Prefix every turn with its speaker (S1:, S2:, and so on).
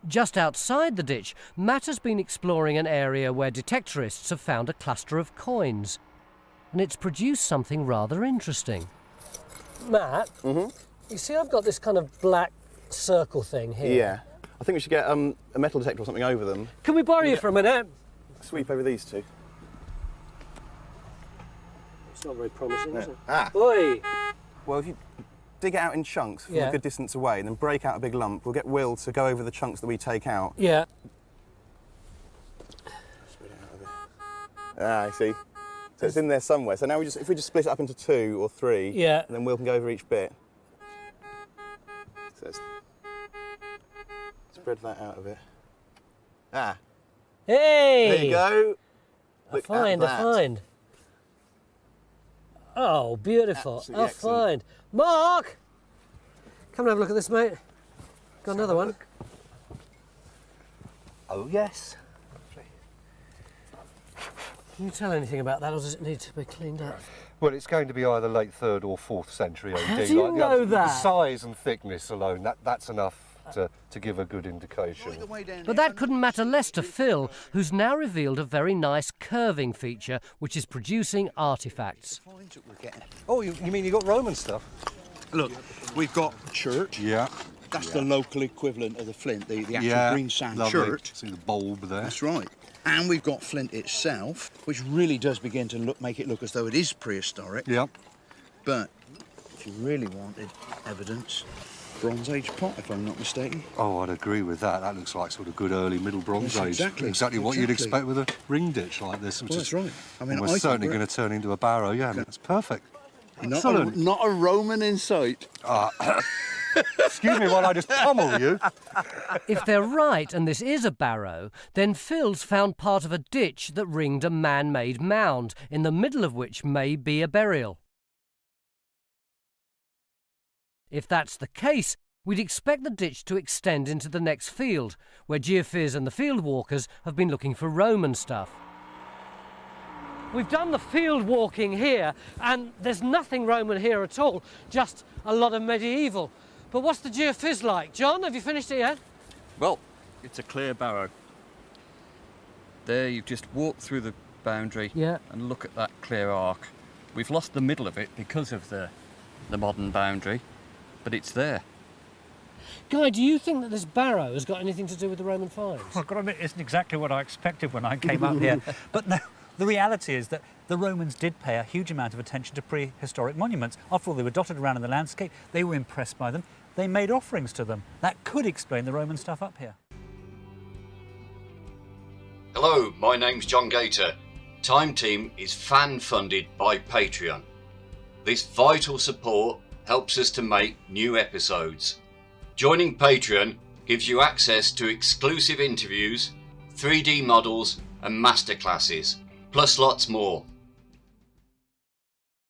S1: Just outside the ditch, Matt has been exploring an area where detectorists have found a cluster of coins. And it's produced something rather interesting. Matt, you see I've got this kind of black circle thing here.
S2: Yeah. I think we should get a metal detector or something over them.
S1: Can we borrow you for a minute?
S2: Sweep over these two.
S1: It's not very promising, is it?
S2: Ah.
S1: Oi!
S2: Well, if you dig it out in chunks from a good distance away and then break out a big lump, we'll get Will to go over the chunks that we take out.
S1: Yeah.
S2: Spread it out a bit. Ah, I see. So it's in there somewhere. So now if we just split it up into 2 or 3, and then Will can go over each bit. So let's spread that out a bit. Ah.
S1: Hey!
S2: There you go.
S1: I find. Oh, beautiful.
S2: Absolutely excellent.
S1: Find. Mark! Come and have a look at this, mate. Got another one.
S2: Oh, yes.
S1: Can you tell anything about that, or does it need to be cleaned up?
S3: Well, it's going to be either late 3rd or 4th century AD.
S1: How do you know that?
S3: The size and thickness alone, that's enough to give a good indication.
S1: But that couldn't matter less to Phil, who's now revealed a very nice curving feature which is producing artefacts.
S3: Oh, you mean you got Roman stuff?
S4: Look, we've got chert.
S3: Yeah.
S4: That's the local equivalent of the flint, the actual green sand chert.
S3: See the bulb there.
S4: That's right. And we've got flint itself, which really does begin to make it look as though it is prehistoric.
S3: Yeah.
S4: But if you really wanted evidence, Bronze Age pot, if I'm not mistaken.
S3: Oh, I'd agree with that. That looks like sort of good early Middle Bronze Age. Exactly what you'd expect with a ring ditch like this. Which
S4: that's right. I mean,
S3: we're certainly going to turn into a barrow. Yeah, that's perfect. Excellent.
S4: Not a Roman in sight.
S3: Excuse me while I just pummel you.
S1: If they're right and this is a barrow, then Phil's found part of a ditch that ringed a man-made mound, in the middle of which may be a burial. If that's the case, we'd expect the ditch to extend into the next field, where geophys and the field walkers have been looking for Roman stuff. We've done the field walking here, and there's nothing Roman here at all, just a lot of medieval. But what's the geophys like? John, have you finished it yet?
S5: Well, it's a clear barrow. There, you've just walked through the boundary and look at that clear arc. We've lost the middle of it because of the modern boundary, but it's there.
S1: Guy, do you think that this barrow has got anything to do with the Roman finds?
S6: Well, I've got to admit, it isn't exactly what I expected when I came up here. But no, the reality is that the Romans did pay a huge amount of attention to prehistoric monuments. After all, they were dotted around in the landscape. They were impressed by them. They made offerings to them. That could explain the Roman stuff up here.
S7: Hello, my name's John Gator. Time Team is fan-funded by Patreon. This vital support helps us to make new episodes. Joining Patreon gives you access to exclusive interviews, 3D models and masterclasses, plus lots more.